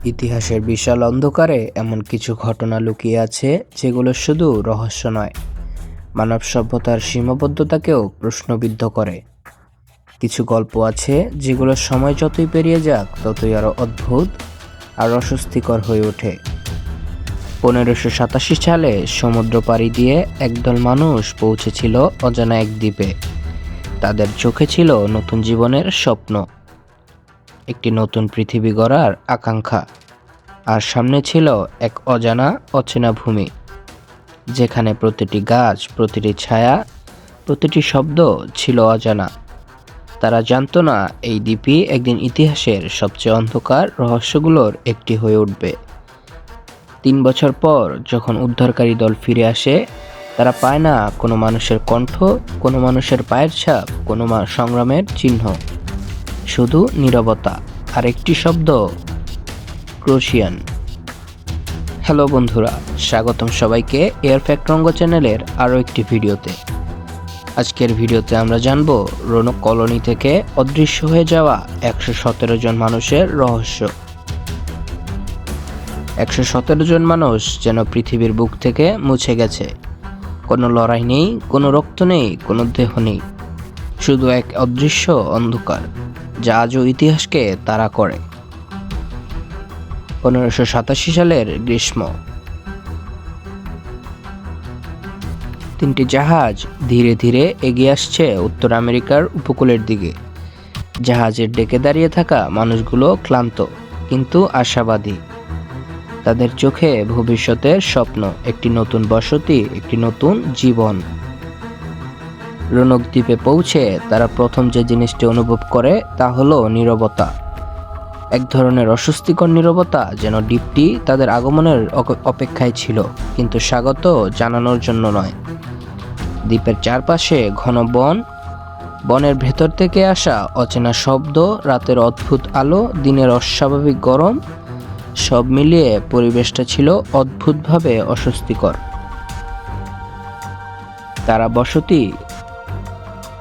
ইতিহাসের বিশাল অন্ধকারে এমন কিছু ঘটনা লুকিয়ে আছে যেগুলো শুধু রহস্য নয়, মানব সভ্যতার সীমাবদ্ধতাকেও প্রশ্নবিদ্ধ করে। কিছু গল্প আছে যেগুলো সময় যতই পেরিয়ে যাক ততই আরো অদ্ভুত আর অস্বস্তিকর হয়ে ওঠে। 1587 সালে সমুদ্র পাড়ি দিয়ে একদল মানুষ পৌঁছেছিল অজানা এক দ্বীপে। তাদের চোখে ছিল নতুন জীবনের স্বপ্ন, একটি নতুন পৃথিবী গড়ার আকাঙ্ক্ষা, আর সামনে ছিল এক অচেনা ভূমি, যেখানে প্রতিটি গাছ, প্রতিটি ছায়া, প্রতিটি শব্দ ছিল অজানা। তারা জানতো না এই দ্বীপই একদিন ইতিহাসের সবচেয়ে অন্ধকার রহস্যগুলোর একটি হয়ে উঠবে। 3 বছর পর যখন উদ্ধারকারী দল ফিরে আসে, তারা পায় না কোনো মানুষের কণ্ঠ, কোনো মানুষের পায়ের ছাপ, কোনো সংগ্রামের চিহ্ন, শুধু নীরবতা আর একটি শব্দ, ক্রোশিয়ান। হ্যালো বন্ধুরা, স্বাগতম সবাইকে এয়ার ফ্যাক্ট রঙ্গ চ্যানেলের আরও একটি ভিডিওতে। আজকের ভিডিওতে আমরা জানব রোনক কলোনি থেকে অদৃশ্য হয়ে যাওয়া 117 জন মানুষের রহস্য। 117 জন মানুষ যেন পৃথিবীর বুক থেকে মুছে গেছে। কোনো লড়াই নেই, কোনো রক্ত নেই, কোনো দেহ নেই, শুধু এক অদৃশ্য অন্ধকার যা আজও ইতিহাসকে তাড়া করে। 1587 সালের গ্রীষ্ম। 3টি জাহাজ ধীরে ধীরে এগিয়ে আসছে উত্তর আমেরিকার উপকূলের দিকে। জাহাজের ডেকে দাঁড়িয়ে থাকা মানুষগুলো ক্লান্ত কিন্তু আশাবাদী। তাদের চোখে ভবিষ্যতের স্বপ্ন, একটি নতুন বসতি, একটি নতুন জীবন। রোনক দ্বীপে পৌঁছে তারা প্রথম যে জিনিসটি অনুভব করে তা হলো নীরবতা। এক ধরনের অস্বস্তিকর নীরবতা, যেন দ্বীপটি তাদের আগমনের অপেক্ষায় ছিল, কিন্তু স্বাগত জানানোর জন্য নয়। দ্বীপের চারপাশে ঘন বন, বনের ভেতর থেকে আসা অচেনা শব্দ, রাতের অদ্ভুত আলো, দিনের অস্বাভাবিক গরম, সব মিলিয়ে পরিবেশটা ছিল অদ্ভুতভাবে অস্বস্তিকর।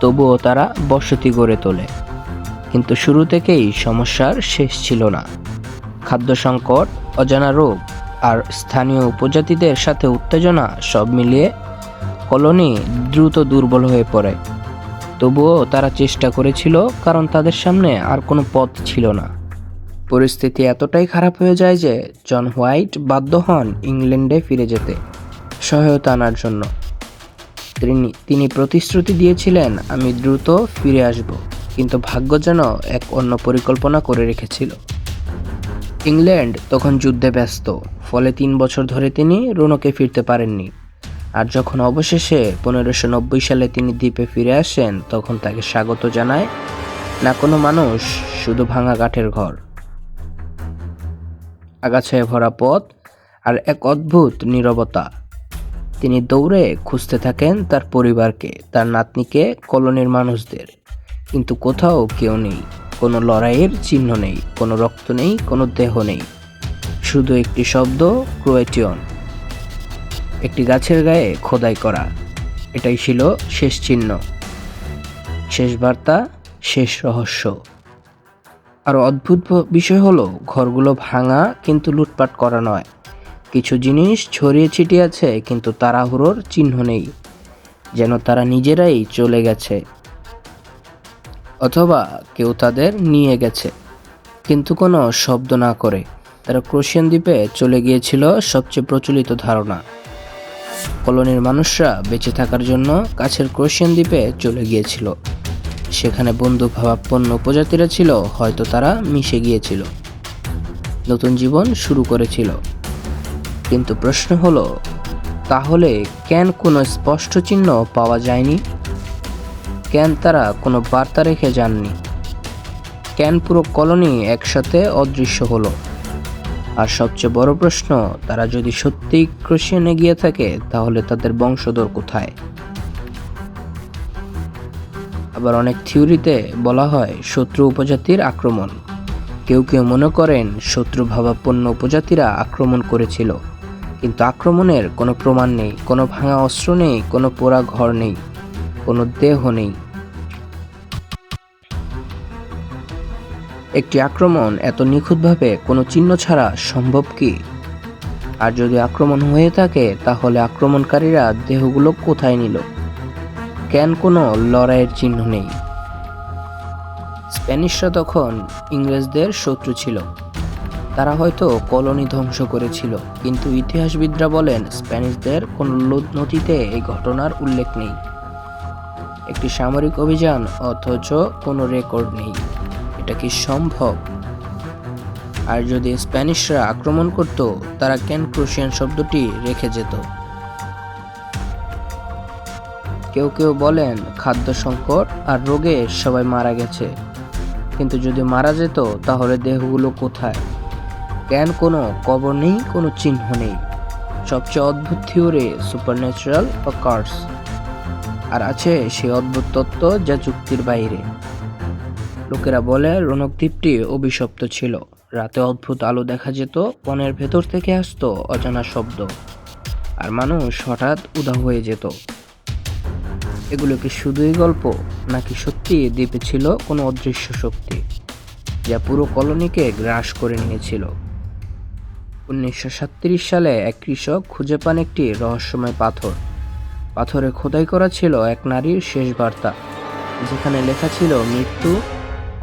তবুও তারা বসতি গড়ে তোলে, কিন্তু শুরু থেকেই সমস্যার শেষ ছিল না। খাদ্য সংকট, অজানা রোগ আর স্থানীয় উপজাতিদের সাথে উত্তেজনা, সব মিলিয়ে কলোনি দ্রুত দুর্বল হয়ে পড়ে। তবুও তারা চেষ্টা করেছিল, কারণ তাদের সামনে আর কোনো পথ ছিল না। পরিস্থিতি এতটাই খারাপ হয়ে যায় যে জন হোয়াইট বাধ্য হন ইংল্যান্ডে ফিরে যেতে সহায়তা আনার জন্য। তিনি প্রতিশ্রুতি দিয়েছিলেন, আমি দ্রুত ফিরে আসব, কিন্তু ভাগ্য যেন এক অন্য পরিকল্পনা করে রেখেছিল। ইংল্যান্ড তখন যুদ্ধে ব্যস্ত, ফলে 3 বছর ধরে তিনি রোনকে ফিরতে পারেননি। আর যখন অবশেষে 1590 সালে তিনি দ্বীপে ফিরে আসেন, তখন তাকে স্বাগত জানায় না কোনো মানুষ, শুধু ভাঙা কাঠের ঘর, আগাছায় ভরা পথ আর এক অদ্ভুত নীরবতা। তিনি দৌড়ে খুঁজতে থাকেন তার পরিবারকে, তার নাতনিকে, কলোনির মানুষদের, কিন্তু কোথাও কেউ নেই। কোনো লড়াইয়ের চিহ্ন নেই, কোনো রক্ত নেই, কোনো দেহ নেই, শুধু একটি শব্দ, ক্রোয়েটিয়ন, একটি গাছের গায়ে খোদাই করা। এটাই ছিল শেষ চিহ্ন, শেষ বার্তা, শেষ রহস্য। আরও অদ্ভুত বিষয় হলো, ঘরগুলো ভাঙা কিন্তু লুটপাট করা নয়। কিছু জিনিস ছড়িয়ে ছিটিয়ে আছে, কিন্তু তাড়াহুড়োর চিহ্ন নেই, যেন তারা নিজেরাই চলে গেছে, অথবা কেউ তাদের নিয়ে গেছে, কিন্তু কোনো শব্দ না করে। তারা ক্রোশিয়ান দ্বীপে চলে গিয়েছিল, সবচেয়ে প্রচলিত ধারণা। কলোনির মানুষরা বেঁচে থাকার জন্য কাছের ক্রোশিয়ান দ্বীপে চলে গিয়েছিল। সেখানে বন্ধুভাবাপন্ন উপজাতিরা ছিল, হয়তো তারা মিশে গিয়েছিল, নতুন জীবন শুরু করেছিল। কিন্তু প্রশ্ন হলো, তাহলে কেন কোনো স্পষ্ট চিহ্ন পাওয়া যায়নি? কেন তারা কোনো বার্তা রেখে যাননি? কেন পুরো কলোনি একসাথে অদৃশ্য হলো? আর সবচেয়ে বড় প্রশ্ন, তারা যদি সত্যিই ক্রোশিয়ানে গিয়ে থাকে, তাহলে তাদের বংশধর কোথায়? আবার অনেক থিওরিতে বলা হয় শত্রু উপজাতির আক্রমণ। কেউ কেউ মনে করেন শত্রুভাবাপন্ন উপজাতিরা আক্রমণ করেছিল, কিন্তু আক্রমণের কোনো প্রমাণ নেই, কোনো ভাঙা অস্ত্র নেই, কোনো পোড়া ঘর নেই, কোনো দেহ নেই। একটি আক্রমণ এত নিখুঁতভাবে কোনো চিহ্ন ছাড়া সম্ভব কি? আর যদি আক্রমণ হয়ে থাকে তাহলে আক্রমণকারীরা দেহগুলো কোথায় নিল? কেন কোনো লড়াইয়ের চিহ্ন নেই? স্প্যানিশরা তখন ইংরেজদের শত্রু ছিল। তারা হয়তো কলোনি ধ্বংস করেছিল, কিন্তু ইতিহাসবিদরা বলেন স্প্যানিশদের কোনো নথিতে এই ঘটনার উল্লেখ নেই। একটি সামরিক অভিযান অথচ কোনো রেকর্ড নেই। এটা কি সম্ভব? আর যদি স্প্যানিশরা আক্রমণ করত, তারা কেন ক্রুশিয়ান শব্দটি রেখে যেত? কেউ কেউ বলেন খাদ্য সংকট আর রোগে সবাই মারা গেছে, কিন্তু যদি মারা যেত তাহলে দেহগুলো কোথায়? কেন কোনো কবর নেই, কোনো চিহ্ন নেই? সবচেয়ে অদ্ভুত থিওরি সুপারন্যাচুরাল বা কার্স। আর আছে সেই অদ্ভুত তত্ত্ব যা যুক্তির বাইরে। লোকেরা বলে রোনক দ্বীপটি অভিশপ্ত ছিল। রাতে অদ্ভুত আলো দেখা যেত, বনের ভেতর থেকে আসতো অজানা শব্দ, আর মানুষ হঠাৎ উধাও হয়ে যেত। এগুলো কি শুধুই গল্প, নাকি সত্যি দ্বীপে ছিল কোনো অদৃশ্য শক্তি যা পুরো কলোনিকে গ্রাস করে নিয়েছিল? 1937 সালে এক কৃষক খুঁজে পান একটি রহস্যময় পাথর। পাথরে খোদাই করা ছিল এক নারীর শেষ বার্তা, যেখানে লেখা ছিল মৃত্যু,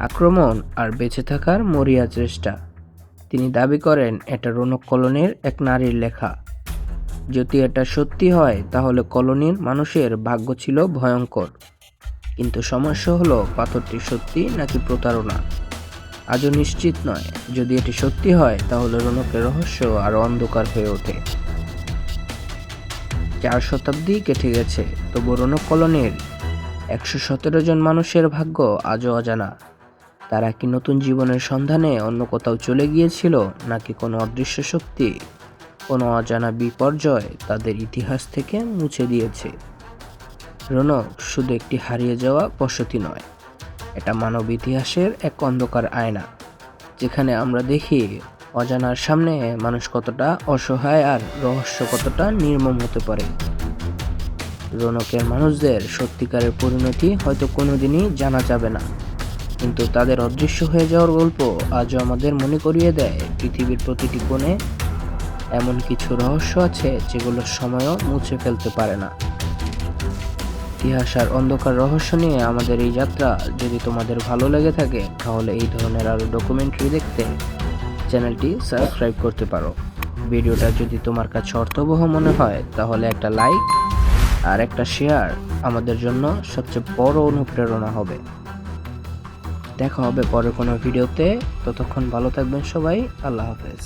আক্রমণ আর বেঁচে থাকার মরিয়া চেষ্টা। তিনি দাবি করেন এটা রোনক কলোনির এক নারীর লেখা। যদি এটা সত্যি হয় তাহলে কলোনির মানুষের ভাগ্য ছিল ভয়ঙ্কর। কিন্তু সমস্যা হলো পাথরটি সত্যি নাকি প্রতারণা আজও নিশ্চিত নয়। যদি এটি সত্যি হয় তাহলে রোনকের রহস্য আরো অন্ধকার হয়ে ওঠে। 4 শতাব্দী কেটে গেছে, তবু রোনক কলোনির 117 জন মানুষের ভাগ্য আজও অজানা। তারা কি নতুন জীবনের সন্ধানে অন্য কোথাও চলে গিয়েছিল, নাকি কোনো অদৃশ্য শক্তি, কোনো অজানা বিপর্যয় তাদের ইতিহাস থেকে মুছে দিয়েছে? রোনক শুধু একটি হারিয়ে যাওয়া বসতি নয়, এটা মানব ইতিহাসের এক অন্ধকার আয়না, যেখানে আমরা দেখি অজানার সামনে মানুষ কতটা অসহায় আর রহস্য কতটা নির্মম হতে পারে। রোনকের মানুষদের সত্যিকারের পরিণতি হয়তো কোনোদিনই জানা যাবে না, কিন্তু তাদের অদৃশ্য হয়ে যাওয়ার গল্প আজও আমাদের মনে করিয়ে দেয় পৃথিবীর প্রতিটি কোণে এমন কিছু রহস্য আছে যেগুলো সময়ও মুছে ফেলতে পারে না। ইতিহাস আর অন্ধকার রহস্য নিয়ে আমাদের এই যাত্রা যদি তোমাদের ভালো লেগে থাকে, তাহলে এই ধরনের আরো ডকুমেন্টারি দেখতে চ্যানেলটি সাবস্ক্রাইব করতে পারো। ভিডিওটা যদি তোমার কাছে অর্থবহ মনে হয় তাহলে একটা লাইক আর একটা শেয়ার আমাদের জন্য সবচেয়ে বড় অনুপ্রেরণা হবে। দেখা হবে পরের কোনো ভিডিওতে। ততক্ষণ ভালো থাকবেন সবাই। আল্লাহ হাফেজ।